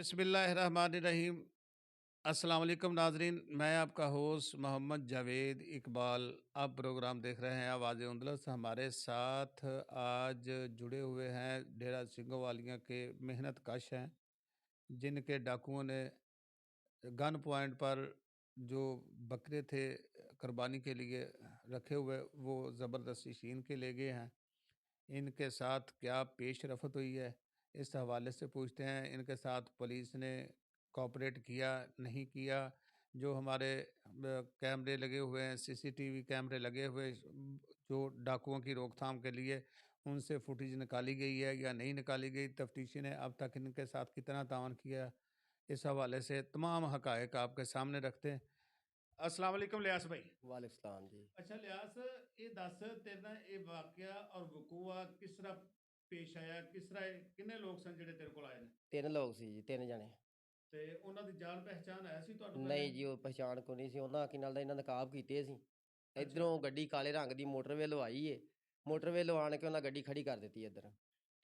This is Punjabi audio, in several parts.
बिस्मिल्लाहिर्रहमानिर्रहीम। अस्सलाम वालेकुम नाजरीन, मैं आपका होस्ट मोहम्मद जावेद इकबाल। आप प्रोग्राम देख रहे हैं आवाज़ उंदलस। हमारे साथ आज जुड़े हुए हैं डेरा सिंगों वालियाँ के मेहनत कश हैं, जिनके डाकुओं ने गन पॉइंट पर जो बकरे थे कुर्बानी के लिए रखे हुए, वो ज़बरदस्ती छीन के ले गए हैं। इनके साथ क्या पेश रफ्त हुई है, इस हवाले से पूछते हैं। इनके साथ पुलिस ने कोऑपरेट किया, नहीं किया? जो हमारे कैमरे लगे हुए हैं, सीसीटीवी कैमरे लगे हुए जो डाकुओं की रोकथाम के लिए, उनसे फुटेज निकाली गई है या नहीं निकाली गई? तफ्तीशी ने अब तक इनके साथ कितना तावन किया? इस हवाले से तमाम हकायक आपके सामने रखते हैं। अस्सलाम वालेकुम लियास भाई। वालेकुम सलाम जी। अच्छा लियास, ये दस तेरे ਨਾਲ ਇਹ ਵਾਕਿਆ ਔਰ ਵਕੂਆ ਕਿਸ ਤਰ੍ਹਾਂ ਪੇਸ਼ ਆਇਆ, ਕਿਸ ਤਰ੍ਹਾਂ ਕਿੰਨੇ ਲੋਕ ਸਨ ਜਿਹੜੇ ਤੇਰੇ ਕੋਲ ਆਏ ਨੇ 3 ਲੋਕ ਸੀ ਜੀ, 3 ਜਣੇ। ਤੇ ਉਹਨਾਂ ਦੀ ਜਾਣ ਪਹਿਚਾਣ ਹੈ ਸੀ ਤੁਹਾਨੂੰ ਪਹਿਲੇ? ਨਹੀਂ ਜੀ, ਉਹ ਪਛਾਣ ਕੋਈ ਨਹੀਂ ਸੀ। ਉਹਨਾਂ ਕੀ ਨਾਲ ਦਾ ਇਹਨਾਂ ਨਕਾਬ ਕੀਤੇ ਸੀ। ਅੱਛਾ। ਇੱਧਰੋਂ ਗੱਡੀ ਕਾਲੇ ਰੰਗ ਦੀ ਮੋਟਰਵੇ ਵੱਲੋਂ ਆਈ ਏ। ਮੋਟਰਵੇ ਵੱਲੋਂ ਆਣ ਕੇ ਉਹਨਾਂ ਗੱਡੀ ਖੜੀ ਕਰ ਦਿੱਤੀ ਇੱਧਰ।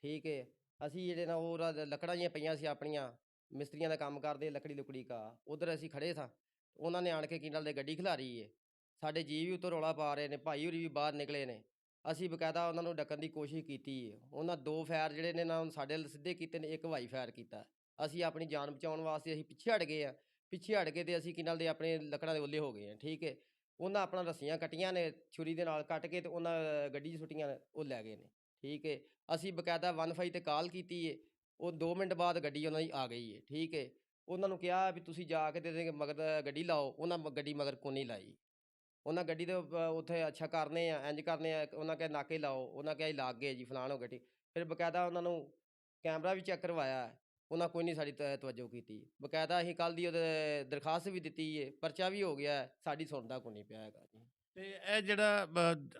ਠੀਕ ਏ। ਅਸੀਂ ਜਿਹੜੇ ਨਾ ਉਹ ਲੱਕੜਾਂ ਜਿਹੀਆਂ ਪਈਆਂ ਸੀ ਆਪਣੀਆਂ, ਮਿਸਤਰੀਆਂ ਦਾ ਕੰਮ ਕਰਦੇ, ਲੱਕੜੀ ਲੁਕੜੀ ਕਾ, ਉੱਧਰ ਅਸੀਂ ਖੜੇ ਸਾਂ। ਉਹਨਾਂ ਨੇ ਆਣ ਕੇ ਕੀ ਨਾਲ ਦੇ ਗੱਡੀ ਖਿਲਾਰੀ ਏ। ਸਾਡੇ ਜੀ ਵੀ ਉੱਤੋਂ ਰੌਲਾ ਪਾ ਰਹੇ ਨੇ, ਭਾਈ ਹੋਰੀ ਵੀ ਬਾਹਰ ਨਿਕਲੇ ਨੇ। ਅਸੀਂ ਬਕਾਇਦਾ ਉਹਨਾਂ ਨੂੰ ਡੱਕਣ ਦੀ ਕੋਸ਼ਿਸ਼ ਕੀਤੀ ਏ। ਉਹਨਾਂ 2 ਫਾਇਰ ਜਿਹੜੇ ਨੇ ਨਾ ਸਾਡੇ ਵੱਲ ਸਿੱਧੇ ਕੀਤੇ ਨੇ, 1 ਹਵਾਈ ਫਾਇਰ ਕੀਤਾ। ਅਸੀਂ ਆਪਣੀ ਜਾਨ ਬਚਾਉਣ ਵਾਸਤੇ ਅਸੀਂ ਪਿੱਛੇ ਹਟ ਗਏ ਆ। ਪਿੱਛੇ ਹਟ ਕੇ ਤੇ ਅਸੀਂ ਕੀ ਨਾਲ ਦੇ ਆਪਣੇ ਲੱਕੜਾਂ ਦੇ ਓਹਲੇ ਹੋ ਗਏ ਆ। ਠੀਕ ਹੈ। ਉਹਨਾਂ ਆਪਣਾ ਰੱਸੀਆਂ ਕੱਟੀਆਂ ਨੇ, ਛੁਰੀ ਦੇ ਨਾਲ ਕੱਟ ਕੇ ਤੇ ਉਹਨਾਂ ਗੱਡੀ 'ਚ ਸੁੱਟੀਆਂ, ਉਹ ਲੈ ਗਏ ਨੇ। ਠੀਕ ਹੈ। ਅਸੀਂ ਬਕਾਇਦਾ 1 ਤੇ ਕਾਲ ਕੀਤੀ ਏ। ਉਹ 2 ਮਿੰਟ ਬਾਅਦ ਗੱਡੀ ਉਹਨਾਂ ਦੀ ਆ ਗਈ ਏ। ਠੀਕ ਹੈ। ਉਹਨਾਂ ਨੂੰ ਕਿਹਾ ਵੀ ਤੁਸੀਂ ਜਾ ਕੇ ਤੇ ਮਗਰ ਗੱਡੀ ਲਾਓ। ਉਹਨਾਂ ਗੱਡੀ ਮਗਰ ਕੋਈ ਨਹੀਂ ਲਾਈ। ਉਹਨਾਂ ਗੱਡੀ ਦੇ ਉੱਥੇ ਅੱਛਾ ਕਰਨੇ ਆ, ਇੰਜ ਕਰਨੇ ਆ। ਉਹਨਾਂ ਕਿਹਾ ਨਾਕੇ ਲਾਓ। ਉਹਨਾਂ ਕਿਹਾ ਜੀ ਲੱਗ ਗਏ ਜੀ, ਫਲਾਣ ਹੋ ਗੱਡੀ। ਫਿਰ ਬਕਾਇਦਾ ਉਹਨਾਂ ਨੂੰ ਕੈਮਰਾ ਵੀ ਚੈੱਕ ਕਰਵਾਇਆ। ਉਹਨਾਂ ਕੋਈ ਨਹੀਂ ਸਾਡੀ ਤਵੱਜੋ ਕੀਤੀ। ਬਕਾਇਦਾ ਅਸੀਂ ਕੱਲ੍ਹ ਦੀ ਉਹਦੇ ਦਰਖਾਸਤ ਵੀ ਦਿੱਤੀ ਹੈ, ਪਰਚਾ ਵੀ ਹੋ ਗਿਆ, ਸਾਡੀ ਸੁਣਦਾ ਕੋਈ ਨਹੀਂ ਪਿਆ ਹੈਗਾ ਜੀ। ਤੇ ਇਹ ਜਿਹੜਾ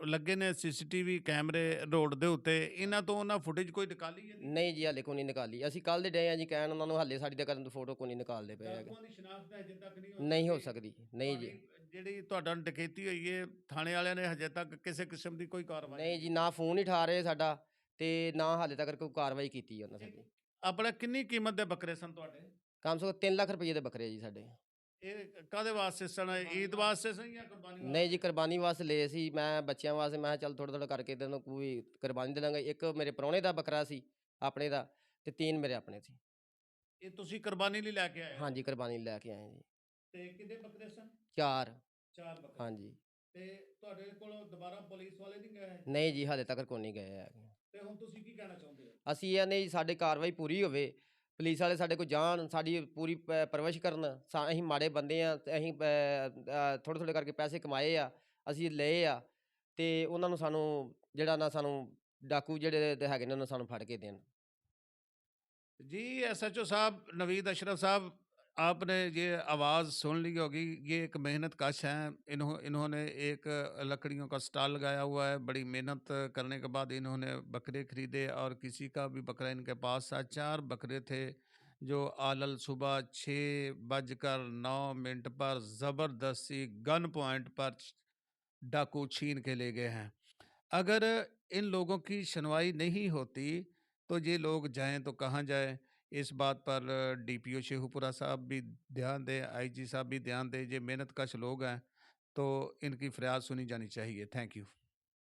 ਲੱਗੇ ਨੇ ਸੀਸੀਟੀਵੀ ਕੈਮਰੇ ਰੋਡ ਦੇ ਉੱਤੇ, ਇਹਨਾਂ ਤੋਂ ਉਹਨਾਂ ਫੁਟੇਜ ਕੋਈ ਨਿਕਾਲੀ ਹੈ? ਨਹੀਂ ਜੀ, ਹਾਲੇ ਕੋਈ ਨਹੀਂ ਨਿਕਾਲੀ। ਅਸੀਂ ਕੱਲ੍ਹ ਦੇ ਡਏ ਹਾਂ ਜੀ ਕਹਿਣ ਉਹਨਾਂ ਨੂੰ, ਹਾਲੇ ਸਾਡੀ ਤਾਂ ਕਰਨ ਫੋਟੋ ਕੋਈ ਨਹੀਂ ਨਿਕਾਲਦੇ ਪਏ ਹੈਗੇ। ਡਾਕੂਆਂ ਦੀ ਸ਼ਨਾਖਤ ਹਜੇ ਤੱਕ ਨਹੀਂ ਹੋ ਸਕਦੀ। ਨਹੀਂ ਜੀ। ਜਿਹੜੀ ਤੁਹਾਡਾ ਡਕੈਤੀ ਹੋਈ ਹੈ, ਥਾਣੇ ਵਾਲਿਆਂ ਨੇ ਹਜੇ ਤੱਕ ਕਿਸੇ ਕਿਸਮ ਦੀ ਕੋਈ ਕਾਰਵਾਈ ਨਹੀਂ ਜੀ, ਨਾ ਫੋਨ ਹੀ ਠਾ ਰਹੇ ਸਾਡਾ, ਤੇ ਨਾ ਹਾਲੇ ਤੱਕ ਕੋਈ ਕਾਰਵਾਈ ਕੀਤੀ ਉਹਨਾਂ ਸਾਡੀ। ਆਪਣਾ ਕਿੰਨੀ ਕੀਮਤ ਦੇ ਬੱਕਰੇ ਸਨ ਤੁਹਾਡੇ? ਕਮ ਸੇ ਕਮ 3 ਲੱਖ ਰੁਪਏ ਦੇ ਬੱਕਰੇ ਜੀ ਸਾਡੇ। ਇਹ ਕਾਹਦੇ ਵਾਸਤੇ ਸਨ? ਈਦ ਵਾਸਤੇ ਸਨ ਜਾਂ ਕੁਰਬਾਨੀ ਵਾਸਤੇ? ਨਹੀਂ ਜੀ, ਕੁਰਬਾਨੀ ਵਾਸਤੇ ਲਏ ਸੀ। ਮੈਂ ਬੱਚਿਆਂ ਵਾਸਤੇ ਮੈਂ ਕਿਹਾ ਚੱਲ ਥੋੜ੍ਹਾ ਥੋੜ੍ਹਾ ਕਰਕੇ ਤੈਨੂੰ ਕੋਈ ਕੁਰਬਾਨੀ ਦੇ ਦਾਂਗੇ। 1 ਮੇਰੇ ਪ੍ਰਾਹੁਣੇ ਦਾ ਬੱਕਰਾ ਸੀ ਆਪਣੇ ਦਾ, ਤੇ 3 ਮੇਰੇ ਆਪਣੇ ਸੀ। ਇਹ ਤੁਸੀਂ ਕੁਰਬਾਨੀ ਲਈ ਲੈ ਕੇ ਆਏ? ਹਾਂਜੀ, ਕੁਰਬਾਨੀ ਲੈ ਕੇ ਆਏ ਜੀ। ਤੇ ਕਿੰਨੇ ਬੱਕਰੇ ਸਨ? 4। 4 ਬੱਕਰੇ। ਹਾਂਜੀ। ਤੇ ਤੁਹਾਡੇ ਕੋਲ ਦੁਬਾਰਾ ਪੁਲਿਸ ਵਾਲੇ ਨਹੀਂ ਗਏ? ਨਹੀਂ ਜੀ, ਹਾਲੇ ਤੱਕ ਕੋਈ ਨਹੀਂ ਗਏ ਹੈਗੇ। ਤੇ ਹੁਣ ਤੁਸੀਂ ਕੀ ਕਹਿਣਾ ਚਾਹੁੰਦੇ ਹੋ? ਅਸੀਂ ਇਹ ਨਹੀਂ, ਸਾਡੇ ਕਾਰਵਾਈ ਪੂਰੀ ਹੋਵੇ, ਪੁਲਿਸ ਵਾਲੇ ਸਾਡੇ ਕੋਲ ਜਾਣ, ਸਾਡੀ ਪੂਰੀ ਪਰਵਰਿਸ਼ ਕਰਨ। ਅਸੀਂ ਮਾੜੇ ਬੰਦੇ ਆ, ਅਸੀਂ ਥੋੜ੍ਹੇ ਥੋੜ੍ਹੇ ਕਰਕੇ ਪੈਸੇ ਕਮਾਏ ਆ, ਅਸੀਂ ਲਏ ਆ, ਤੇ ਉਹਨਾਂ ਨੂੰ ਸਾਨੂੰ ਜਿਹੜਾ ਨਾ ਸਾਨੂੰ ਡਾਕੂ ਜਿਹੜੇ ਹੈਗੇ ਨੇ ਉਹਨਾਂ ਸਾਨੂੰ ਫੜ ਕੇ ਦੇਣ। जी एसएचओ साहब नवीद अशरफ साहब, आपने ये आवाज़ सुन ली होगी। ये एक मेहनत कश हैं। इन्होंने एक लकड़ियों का स्टॉल लगाया हुआ है। बड़ी मेहनत करने के बाद इन्होंने बकरे ख़रीदे, और किसी का भी बकरा इनके पास था। 4 बकरे थे जो आलल सुबह 6:09 पर ज़बरदस्ती गन पॉइंट पर डाकू छीन के ले गए हैं। अगर इन लोगों की सुनवाई नहीं होती तो ये लोग जाएं तो कहाँ जाएं? इस बात पर डीपीओ शेखुपुरा साहब भी ध्यान दें, आईजी साहब भी ध्यान दें। ये मेहनत कश लोग हैं, तो इनकी फरियाद सुनी जानी चाहिए। Thank you.